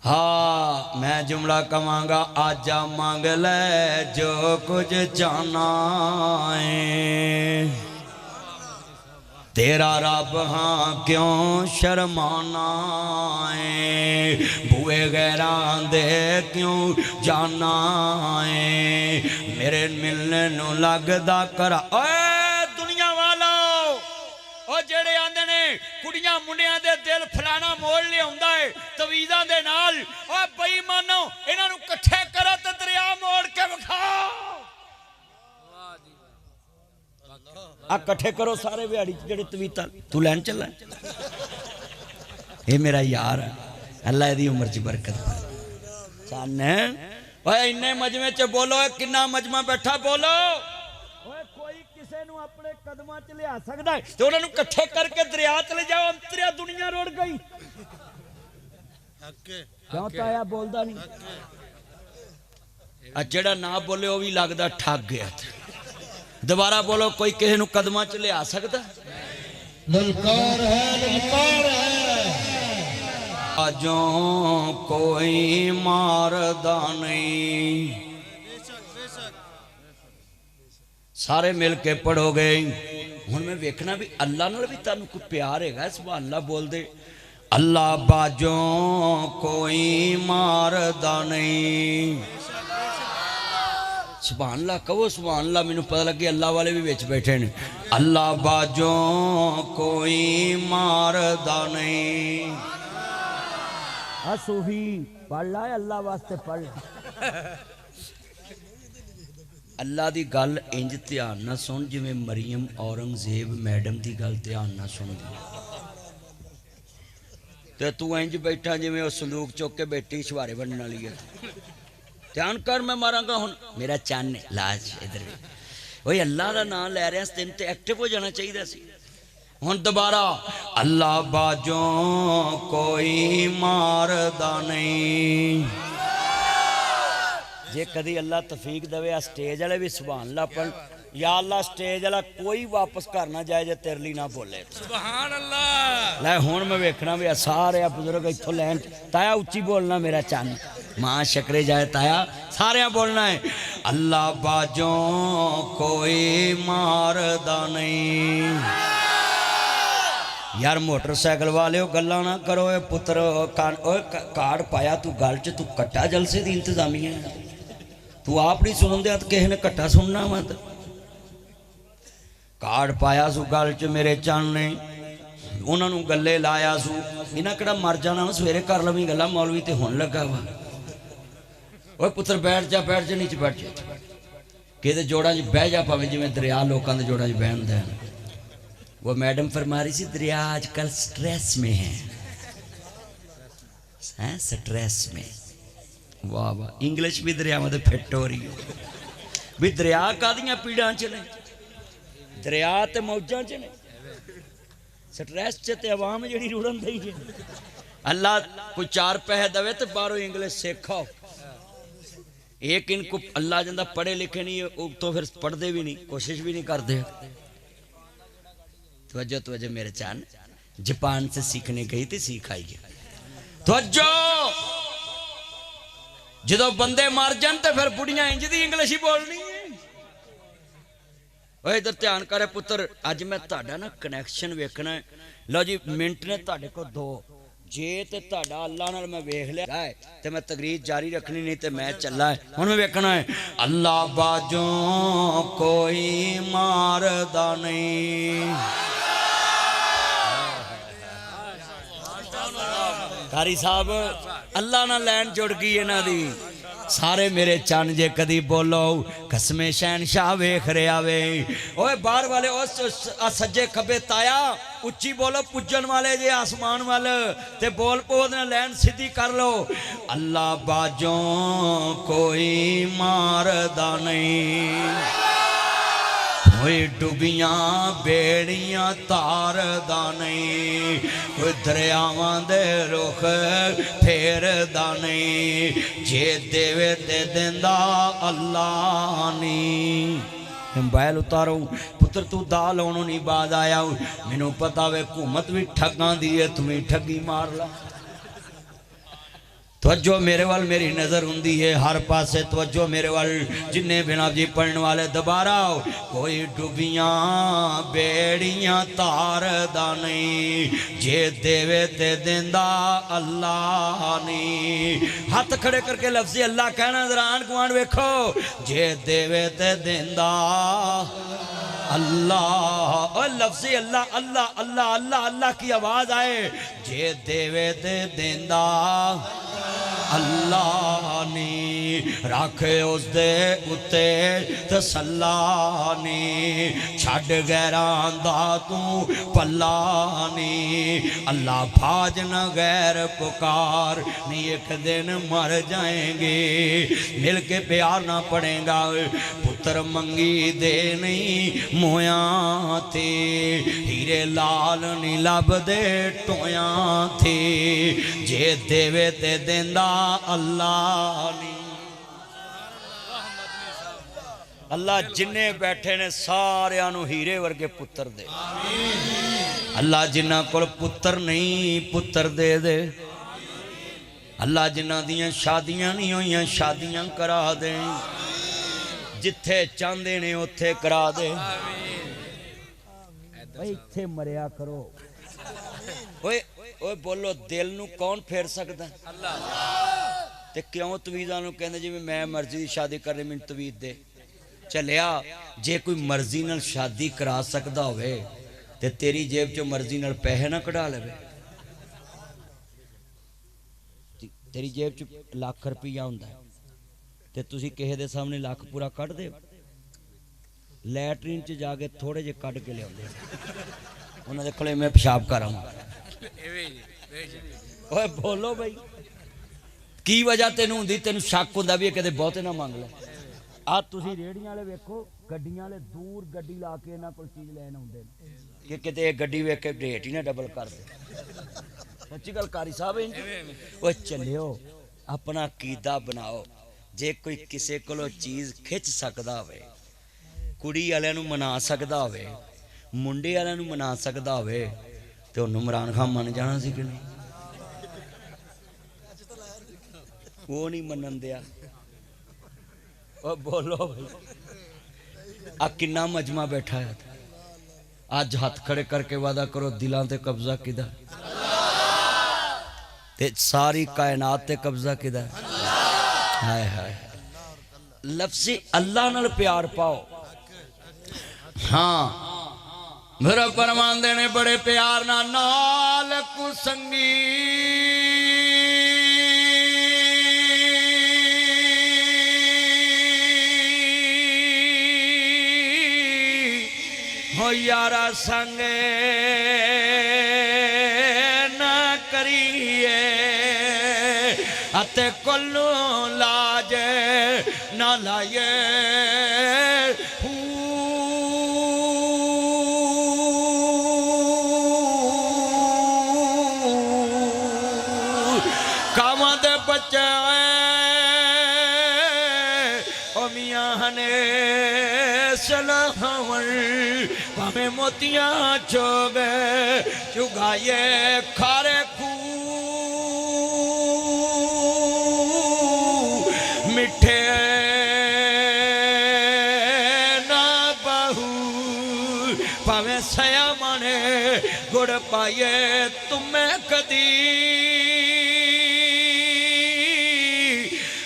हाँ मैं जुमला कवांगा आजा मांग ले जो कुछ चाहना है तेरा रब हाँ क्यों शर्माना है बुए गैरां दे क्यों जाना है मेरे मिलने नू लगदा करा ओए दुनिया वालो ओ जेड़े आंदे ने कुड़ियां मुंडियां दे दिल फलाना मोड़ लियाउंदा है तवीज़ां दे नाल ओ बेईमानो इन्हां नू इकट्ठे करो ते दरिया मोड़ के विखाओ आ कट्ठे करो सारे बिहाड़ी जेड़े तवीता तू लैन चला ये मेरा यार है अल्लाह दी उम्र च बरकत चन ओए इन्ने मजमे च बोलो किन्ना मजमा बैठा बोलो ओए कोई किसे नु अपने कदमां च लिया सकदा है ते उन्हां नु इकट्ठे करके दरिया च ले जाओ अंतरिया दुनिया रुड़ गई क्यों ताया बोलदा नहीं आ जेड़ा ना बोले ओ भी लगदा ठग गया दोबारा बोलो कोई किसी नू कदमां च लिया सकता ललकार है अजों कोई मारदा नहीं सारे मिल के पढ़ोगे हुण मैं वेखना भी अल्लाह नाल भी तुहानू कोई प्यार हैगा सुभान अल्लाह बोल दे अल्लाह बाजों कोई मारदा नहीं सुभान अल्लाह कहो सुभान अल्लाह मैनू पता लगे अल्लाह वाले भी विच बैठे ने अल्लाह बाजों कोई मारदा नहीं सूफी पढ़ ला अल्लाह वास्ते पढ़ अल्लाह दी गल इंज ध्यान ना सुन जिवें मरियम औरंगजेब मैडम दी गल ध्यान ना सुनदी ते तू इंज बैठा जिवें ओ संदूक चुक के बैठी छुहारे बनने वाली है ध्यान कर मैं मारांगा हुन मेरा चन लाज इधर ओए अल्लाह दा नाम ले रहे तेन ते एक्टिव हो जाना चाहिए सी हुन दोबारा अल्लाह बाजों कोई मारदा नहीं जे कदी अल्लाह तौफीक देवे स्टेज वाले भी सुभान अल्लाह पढ़ या अल्लाह स्टेज वाला कोई वापस घर ना जाए जे तेरे लिए ना बोले सुभान अल्लाह ले हुन मैं वेखना भी सारे बुजुर्ग इत्थों लैन ताया उच्ची बोलना मेरा चन मां शकरे जाए ताया सारे बोलना है अल्लाह बाजों कोई मारदा नहीं यार मोटरसाइकिल वाले गल्ला ना करो पुत्र कार्ड पाया तू गल च तू कट्टा जलसे दी इंतजामी है तू आप नहीं सुन दिया तो किसी ने कट्टा सुनना मत कार्ड पाया सू गल च मेरे चन ने उन्होंने गले लाया सू इन्हें किहड़ा मर जाना सवेरे कर लवी गल्ला मौलवी तो हुण लगा वा ओए पुत्र बैठ जा नीचे बैठ जा कि जोड़ा च बह जा भावें जिवें दरिया लोगों के जोड़ा च बहन दें वो मैडम फरमा रही थी दरिया आजकल स्ट्रेस में है स्ट्रेस में वाह वाह इंग्लिश भी दरिया में फिट हो रही है भी दरिया कादियां पीड़ा च ने दरिया ते मौजा च ने स्ट्रेस च ते अवाम जी रुड़न दी है अल्लाह कोई चार पैसे दवे तो बाहरों इंग्लिश सीखो एक इनको अल्लाह जाता पढ़े लिखे नहीं तो फिर पढ़ते भी नहीं कोशिश भी नहीं करते तवज्जो मेरे चान जापान से सीखने गई थी सीख आई है तवज्जो जो बंदे मर जान तो फिर बुढ़िया इंज दी इंग्लिश ही बोलनी है इधर ध्यान करे पुत्र अज मैं तुहाडा ना कनैक्शन वेखना है लो जी मिनट ने तुहाडे को दो जे ते तुहाडा अल्लाह नाल मैं वेख लिया है ते मैं तकरीर जारी रखनी नहीं ते मैं चला है हुण मैं वेखना है अल्लाह बाजों कोई मारदा नहीं कारी साहब अल्लाह नाल लैन जुड़ गई इन्हां दी सारे मेरे चन जे कदी बोलो कसमे शहनशाह वेख रहा वे ओए बाहर वाले सज्जे खब्बे ताया उच्ची बोलो पुजन वाले जे आसमान वाल ते बोल पोद ने लैन सीधी कर लो अल्लाह बाजों कोई मारदा नहीं कोई डुबियां बेड़ियां तारदा नहीं कोई दरियावां दे रुख फेरदा नहीं जे देवे दे देंदा अल्लाह नहीं मोबाइल उतारो पुत्र तू दाल लाउणों नहीं बाद आया मैनू पता वे हुकूमत भी ठगां दी है तुम्हें ठगी मार ला तवज्जो मेरे वाल मेरी नज़र हुंदी है हर पासे तवज्जो मेरे वाल जिन्ने बिना जी पढ़ने वाले दोबारा कोई डुबियां बेड़ियां तारदा नहीं जे देवे ते देंदा अल्लाह नहीं। हाथ खड़े करके लफ्ज़ी अल्लाह कहना जरा आंढ गुआंढ वेखो जे देवे ते देंदा अल्लाह और लफ्ज़ी अल्लाह अल्लाह अल्लाह अल्लाह अल्लाह की आवाज़ आए जे देवे ते देंदा अल्लाह नी रखे उस दे उत्ते तसल्ला नी छड़ गैरां दा तू पल्ला नी अल्लाह भाज न गैर पुकार नी एक दिन मर जाएंगे मिल के प्यार ना पड़ेगा पुत्र मंगी दे नहीं मोया थे हीरे लाल नी लब दे टोया थे जे देवे ते देंदा अल्लाह नी। अल्लाह जिन्ने बैठे ने सारियां नू हीरे वर्गे पुत्र दे अल्लाह जिन्ना कोल पुत्र नहीं पुत्र दे दे अल्लाह जिन्ना दियां शादियां नहीं होइयां शादियां करा दे जिथे चाहते ने उत्थे करा दे भाई इत्थे मरिया करो ओए ओए बोलो दिल नू कौन फेर सकदा ते क्यों तवीज़ां नू कहंदे जिवें मैं मर्जी दी शादी करनी मैनूं तवीज़ दे चलिया जे कोई मर्जी नाल शादी करा सकदा होवे ते तेरी जेब चो मर्जी नाल पैसे ना कढ़ा लवे तेरी जेब च लाख रुपया हुंदा ते तुसी किसे दे सामने लाख पूरा कढ़ दे लैटरीन च जाके थोड़े जे कढ़ के लियाउंदे उन्हां दे कोले मैं पेशाब कर आवां ओए बोलो भाई की वजह तेनू हुंदी तेनू शक हुंदा भी कदे बहुते ना मंग ले आ तुसी रेहड़ियां वाले वेखो गड्डियां वाले दूर गड्डी ला के इन्हां कोल चीज लैन आउंदे कि किते गड्डी वेख के रेट ही ना डबल कर दे सच्ची गल कारी साहब ओए चलियो अपना अकीदा बनाओ जे कोई किसे कोलों चीज खिच सकदा होवे कुड़ी वालियां नू मना सकदा होवे मुंडे वालियां नू मना सकदा होवे ते उन्होंने इमरान खान मन जाना सी कि नहीं वो नहीं मनन दिया बोलो भाई आ किन्ना मजमा बैठा है आज हाथ खड़े करके वादा करो दिलां ते कब्जा किदा ते सारी कायनात ते कब्जा किदा हाय हाय लफ्ज़ी अल्लाह नाल प्यार पाओ हाँ मेरा परमांदे ने बड़े प्यार नाल कुसंगी हो यारा संगे न करिए अते कोल्लू लाज न लाए भावे मोतियां चोगे चुगाए खारे खू मिठे ना बहू भावे सया मने गुड़ पाए तुम्हें कदी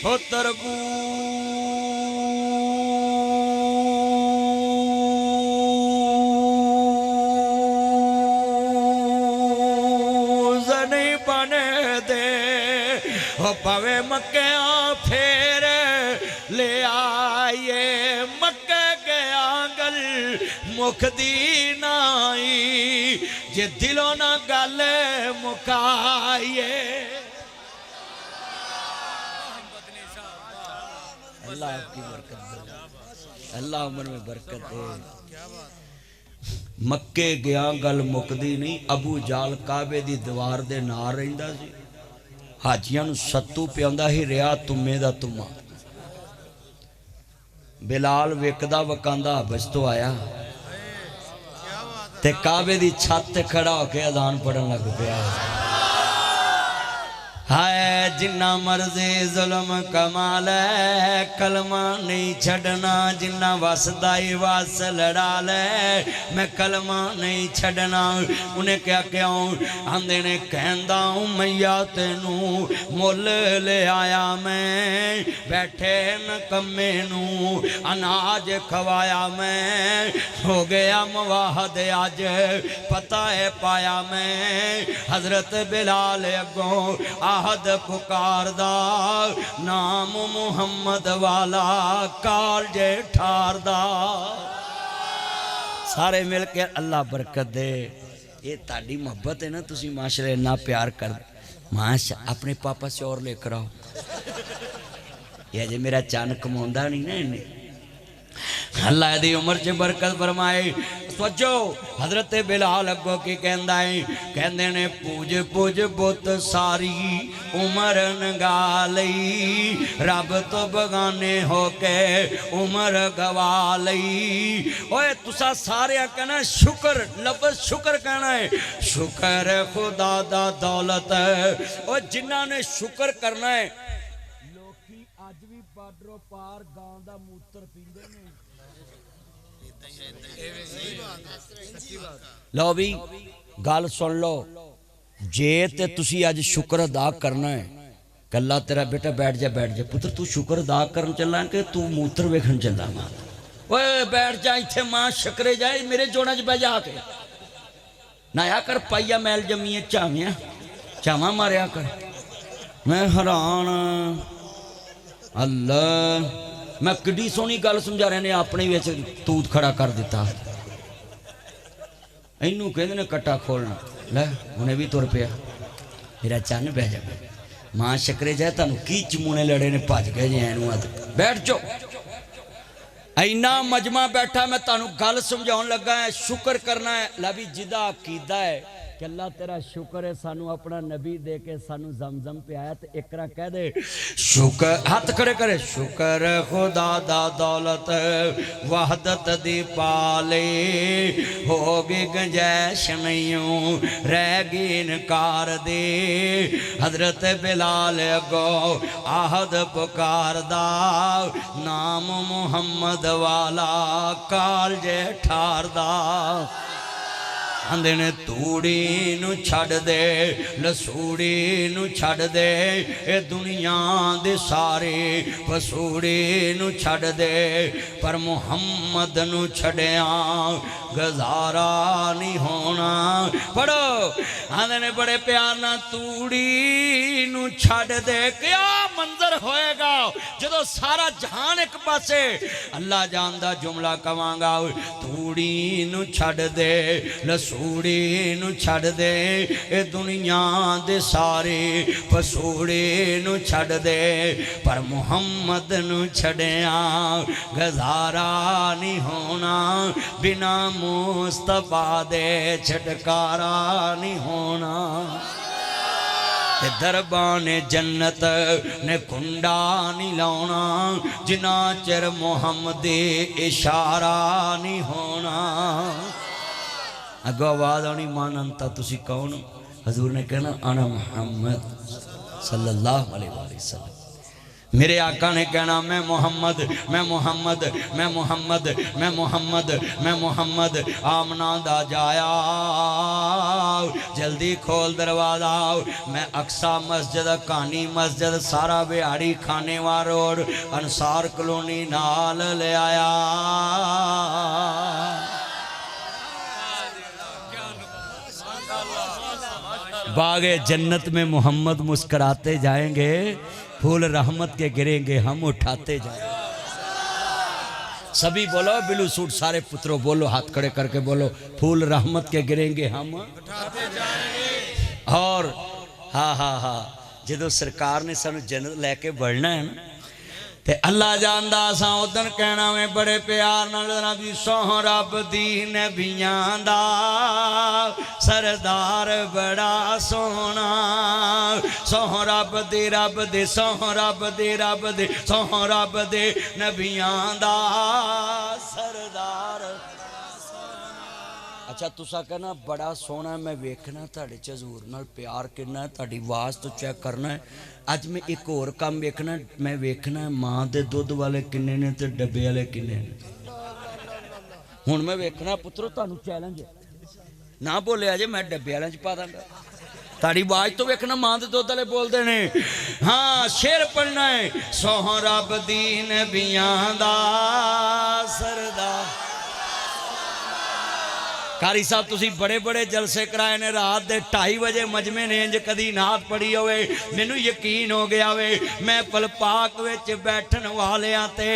हो तरबू पवे मक्के फेर ले आए मक्के गया गल मुख दी नाई जे दिलों ना गल मुकाइए अल्लाह आपकी बरकत दे अल्लाह उम्र में बरकत दे मक्के गया गल मुकदी नहीं अबू जाल काबे दी दीवार दे नाल रहिंदा सी हाजियां नू सत्तू पियांदा ही रिया तुम्मे दा तुम्मा बिलाल वेखदा वकांदा हबश तो आया ते काबे दी छत ते खड़ा होके अजान पढ़न लग पिया हाय जिन्ना मर्जी जुल्म कमा ले कलमा नहीं छड़ना जिन्ना वसदाई वस लड़ा ले मैं कलमा नहीं छड़ना। उन्हें क्या क्यों आंदे ने कहंदा हूं मैया तेनू मुल ले आया मैं बैठे न कम्मे नू अनाज खवाया मैं हो गया मवाहद अज पता है पाया मैं हजरत बिलाल अगों आहद पुकारदा नाम मुहम्मद वाला कारजे ठारदा। सारे मिल के अल्लाह बरकत दे। ये ताड़ी मोहब्बत है ना तुसी माशरे ना प्यार कर माश अपने पापा से और लेकर आओ। ये जे मेरा चन कमांदा नहीं ना इन्हें अल्लाह दी उम्र च बरकत फरमाए। सोचो हजरत बिलाल अगो की कहंदा है कहंदे ने पूज पूज बुत सारी उम्र नगा लई रब तो बगाने होके उम्र गवा लई। ओए तुसा सारे कहना शुक्र लफ्ज़ शुक्र कहना है शुक्र खुदा दा दौलत ओ जिन्हां ने शुक्र करना है। लोकी अज भी बार्डरों पार गां दा मूत्र पींदे ने। लो भी गल सुन लो जे ते तुसी अज शुक्र अदा करना है कला तेरा बेटा बैठ जा पुत्र तू शुक्र अदा करन चला कि तू मूत्र वेखन चला। मां ओए बैठ जा इत्थे मां शक्रे जाए मेरे जोड़ा च बह जा के नाया कर पाइया मैल जमीए झाविया झावा मारिया कर। मैं हैरान अल्लाह मैं किड्डी सोहनी गल समझा रहे ने अपने विच तूत खड़ा कर दिता। इनू कहते ने कट्टा खोलना लै उन्हें भी तुर पिया मेरा चन बह जा। मां शक्रे जाए तुहानू की चमूने लड़े ने भज गए जे एनू बैठ जाओ। इन्ना मजमा बैठा मैं तुहानू गल समझाउण लगा है शुक्र करना है। ला भी जिदा अकीदा है कि अल्लाह तेरा शुक्र है सानू अपना नबी दे के सानू जमजम पे आया तो एकरा कह दे शुक्र हाथ खड़े करे शुक्र खुदा दा दौलत वहदत दी पाले होगी गंजैश नहीं रह गई इनकार दे। हजरत बिलाल अगो आहद पुकारदा नाम मुहम्मद वाला कालजे ठारदा। आंदे ने तूड़ी नू छड़ दे लसूड़ी नू छड़ दे ए दुनिया दे सारे पसूड़ी नू छड़ दे पर मुहम्मद नू छड़िया गुजारा नहीं होना। पढ़ो आंदे ने बड़े प्यार ना तूड़ी नू छड़ दे क्या मंजर होएगा जदों सारा जहान एक पासे अल्लाह जानदा जुमला कवांगा तूड़ी नू छड़ दे लसूड़ी नू छड़ दे ए दुनिया दे सारे पसूड़े नू छड़ दे पर मुहम्मद नू छड़िया गुजारा नहीं होना बिना मुस्तफा दे छटकारा नहीं होना। दरबान जन्नत ने कुंडा नहीं लाना जिना चिर मुहम्मद इशारा नहीं होना। अगो आवाज आनी मान अंता तुसी कौन हजूर ने कहना आना मुहम्मद सल्लल्लाहु अलैहि वसल्लम। मेरे आका ने कहना मैं मोहम्मद मैं मोहम्मद मैं मोहम्मद मैं मोहम्मद मैं मोहम्मद आमना दा जाया जल्दी खोल दरवाजा। मैं अक्सा मस्जिद कानी मस्जिद सारा बिहाड़ी खानेवार रोड अंसार कॉलोनी नाल ले आया। बागे जन्नत में मोहम्मद मुस्कुराते जाएंगे फूल रहमत के गिरेंगे हम उठाते जाएंगे। सभी बोलो बिलू सूट सारे पुत्रों बोलो हाथ खड़े करके बोलो फूल रहमत के गिरेंगे हम उठाते जाएंगे। और हाँ हाँ हाँ जो सरकार ने सानू जन्नत लैके बढ़ना है ना ते अल्लाह जानदा असा उदन कहना में बड़े प्यार नाल भी सोह रब दी नबियां दा सरदार बड़ा सोहना सोह रब दे सोह रब दे सोह रब दे नबियां दा सरदार। अच्छा तुसा कहना बड़ा सोहना मैं वेखना तुहाडे च हजूर नाल प्यार किन्ना है, तुहाडी आवाज़ तो चेक करना है। अज मैं एक होर काम वेखना, मैं वेखना माँ दे दुध वाले किन्ने ने ते डब्बे वाले किन्ने ने। हुण मैं वेखना पुत्रो तुहानू चैलेंज ना बोलिया जे मैं डब्बे वाले च पा दांगा। ताड़ी आवाज तो वेखना मां दे दुध वाले बोलते ने। हाँ शेर पढ़ना है सोह रब दी नबियां दा सरदार। कारी साहब तुसी बड़े बड़े जलसे कराए ने, रात दे 2:30 बजे मजमे ने इंज कदी नात पढ़ी होवे मैनू यकीन हो गया वे मैं पल पाक विच बैठन वालियां ते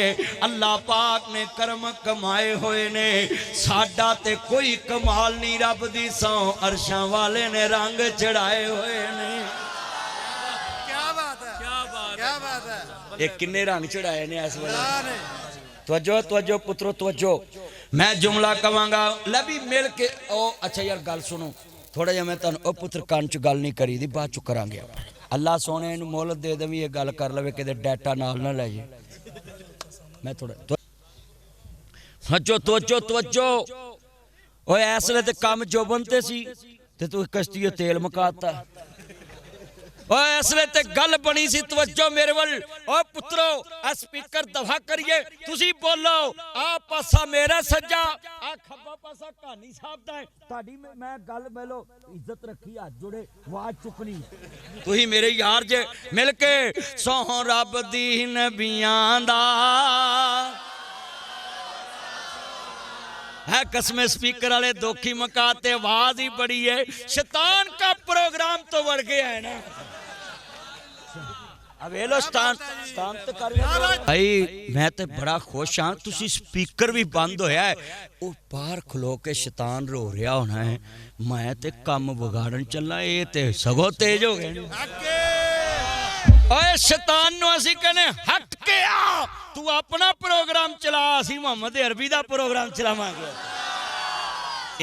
अल्लाह पाक ने करम कमाए होए ने। साडा ते कोई कमाल नहीं, रब दी सौ अरशां वाले ने रंग चढ़ाए होए ने। क्या बात है, क्या बात, क्या बात है। ये किन्ने रंग चढ़ाए ने इस वेले। तवज्जो तवज्जो पुत्रो तवज्जो, मैं जुमला कवांगा ले भी मिल के ओ। अच्छा यार गल सुनो थोड़ा जिहा, मैं तुहानू ओ पुत्र कान च गल नहीं करी दी, बाद चु करांगे। अल्लाह सोने इनू मोहलत दे दे भी ये गल कर लवे किते डाटा नाल ना ले जाए। मैं थोड़ा तवज्जो तवज्जो तवज्जो। ओए ऐसले ते काम जोबन ते सी ते तू कश्ती तेल मुकाता। इसलिए ते गल बनी सी, तवज्जो मेरे वल। ओ पुत्रो आ स्पीकर दफा करिए, तुसी बोलो आ पासा मेरा सज्जा आ खब्बा पासा कहानी साहब दा है। ताड़ी मैं गल मेलो इज्जत रखी, हाथ जुड़े आवाज चुकनी। तुही मेरे यार जे मिल के सोह रब दी नबियां दा है कसमें। स्पीकर वाले दोखी मकाते, आवाज ही बड़ी है। शैतान का प्रोग्राम तो बढ़ गया है ना। अवेलो स्टान तो कर भाई मैं तो बड़ा खुश हाँ। तुसी स्पीकर भी बंद होया है, वो बाहर खलो के शैतान रो रहा होना है। मैं ते कम बिगाड़न चला, ये ते सगो तेज हो गए। ओए शैतान नु असी कहने हट के आ, तू अपना प्रोग्राम चला, असी मोहम्मद अरबी दा प्रोग्राम चलावांगे।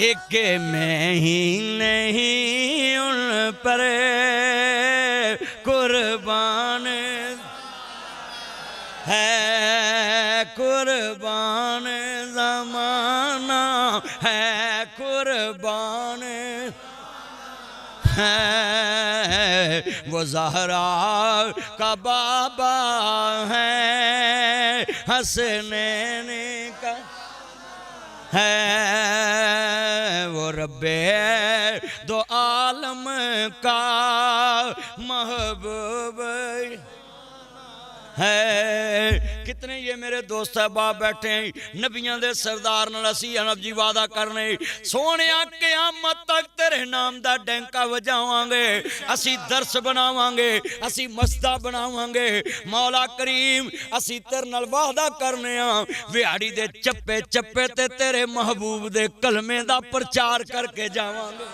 एक मैं ही नहीं उन पर कुर्बान है, कुर्बान ज़माना है, कुर्बान है वो ज़हरा का बाबा है, हसनैन का है, वो रब्बे दो आलम का महबूब है। कितने ये मेरे दोस्त साहब बैठे हैं, नबियां दे सरदार नाल असीं अनब जी वादा करने, सोने क़यामत तक तेरे नाम दा डंका वजावांगे, असीं दर्श बनावांगे, असीं मस्जिदां बनावांगे। मौला करीम असीं तेरे नाल वादा करने आ, विहाड़ी दे चप्पे चप्पे ते तेरे महबूब दे कलमे दा प्रचार करके जावांगे।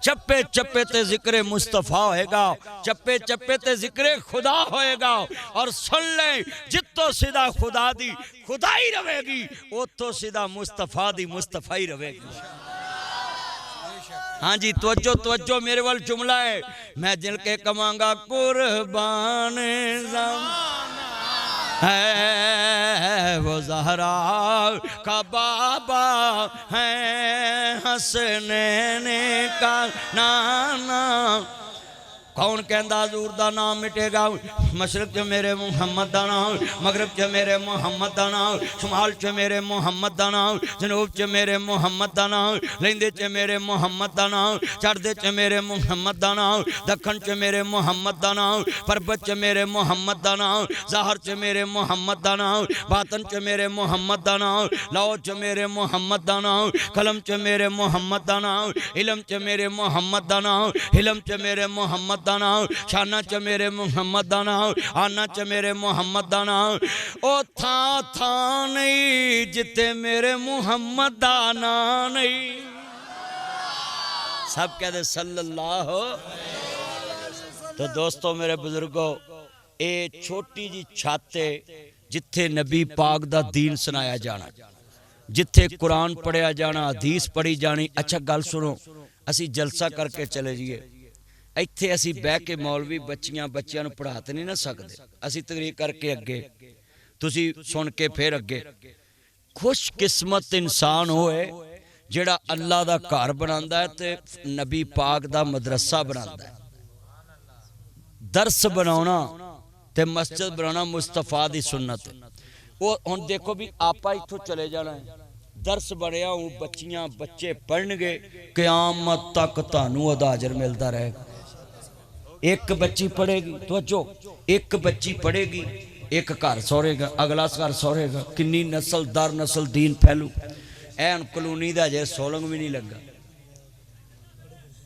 चप्पे चप्पे ते जिक्र मुस्तफ़ा होएगा, चप्पे चप्पे ते जिक्र खुदा होएगा। और सुन ले जितो सीधा खुदा दी खुदाई रहेगी, उतो सीधा मुस्तफ़ा दी मुस्तफ़ाई रहेगी। हाँ जी तवज्जो तवज्जो मेरे वाल जुमला है, मैं जिल के कमांगा कुर्बान है वो ज़हरा का बाबा है, हसनैन का नाना। कौन कहंदा हजूर दा नाम मिटेगा। मशरक च मेरे मुहम्मद दा नाम, मगरब च मेरे मुहम्मद दा नाम, शुमाल च मेरे मुहम्मद दा नाम, जनूब च मेरे मुहम्मद दा नाम, लैंदे च मेरे मुहम्मद दा नाम, चढ़दे च मेरे मुहम्मद दा नाम, दखन च मेरे मुहम्मद दा नाम, परबत च मेरे मुहम्मद दा नाम, ज़ाहर च मेरे मुहम्मद दा नाम, बातन च मेरे मुहम्मद दा नाम, लौ च मेरे मुहम्मद दा नाम, कलम च मेरे मुहम्मद दा नाम, इलम च मेरे मुहम्मद दा नाम, हिलम च मेरे मुहम्मद दा नाम, शाना च मेरे मुहम्मद दा नाम, आना च मेरे मुहम्मद दा नाम। ओ था नहीं जिते मेरे मुहम्मद दा नाम नहीं। सब कहते सल्लल्लाहु। तो दोस्तों मेरे बुजुर्गों, ये छोटी जी छत है जिथे नबी पाक दा दीन सुनाया जाना, जिथे कुरान पढ़िया जाना, हदीस पढ़ी जानी। अच्छा गल सुनो, असी जलसा करके चले जाइए, इत्थे असी बह के मौलवी बच्चियां बच्चियां नूं पढ़ा ते नहीं ना सकते। असी तकरीर करके अगे, तुसी सुन के फिर अगे। खुशकिस्मत इंसान होए जेड़ा अल्लाह दा घर बनांदा है ते नबी पाक दा मदरसा बनांदा है। दर्स बनाना ते मस्जिद बनाना मुस्तफा दी सुन्नत है। वो हुण देखो भी आपा इत्थों चले जाना है, दर्स बनया हूँ, बच्चियां बच्चे पढ़नगे, क़यामत तक तानू ओदा अजर मिलता रहेगा। एक बच्ची पढ़ेगी तो जो एक बच्ची पढ़ेगी, एक घर सौरेगा, अगला घर सौरेगा, किन्नी नस्ल दर नस्ल दीन फैलू। एन कलोनी का अजे सोलंग भी नहीं लगा।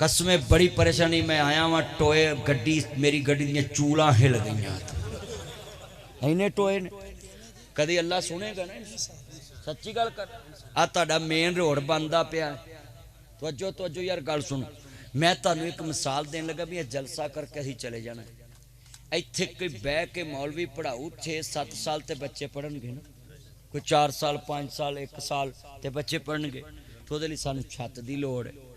कसमें बड़ी परेशानी मैं आया वहाँ, टोए गड्डी मेरी गड्डी दी चूला हिल गई, इन्हें टोए ने। कभी अल्लाह सुनेगा ना, सच्ची गल कर। आ तुहाडा मेन रोड बनता पिया, तवज्जो यार गल सुनो। मैं तुहानू एक मिसाल देन लगा भी जलसा करके असीं चले जाना। इत्थे कोई बह के मौलवी पढ़ाऊ 6-7 साल ते बच्चे पढ़नगे ना, कोई 4 साल 5 साल 1 साल ते बच्चे पढ़नगे, तो उहदे लई सानू छत दी लोड़ है।